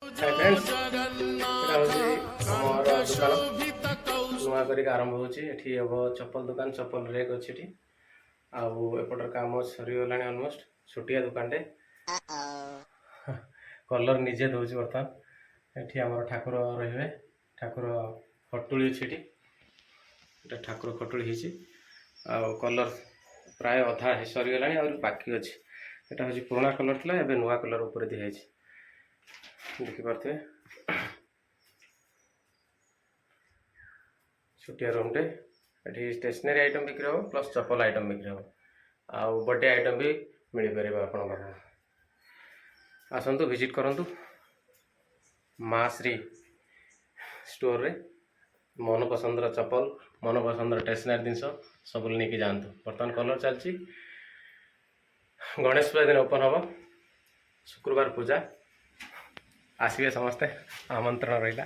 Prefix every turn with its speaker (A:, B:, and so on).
A: Hi friends आमर दुकान नुआ कर आरंभ होती हम चप्पल दुकान चप्पल रेक अच्छी आउटर काम सरीगला अलमोस्ट छोटिया दुकान कलर निजे दूसरी बर्तमान ये आम ठाकुर रे ठाकुर खटुली अच्छी ठाकुर खटुली कलर प्राय अधा सरीगला बाकी अच्छी यहाँ हूँ पुराना कलर था एवं नुआ कलर उपर दिखाई देखिपे छोटिया रूमटे ये स्टेशनरी आइटम बिक्री हम प्लस चप्पल आइटम बिक्री हम आउ बर्थडे आइटम भी मिल पार आप आसतु विजिट करूँ माँ श्री स्टोर रे मन पसंद चप्पल मन पसंद स्टेशनरी जिनस सब नहीं जातु बर्तमान कलर चलती गणेश पूजा दिन ओपन हम शुक्रवार पूजा आसवे समस्ते आमंत्रण रहा।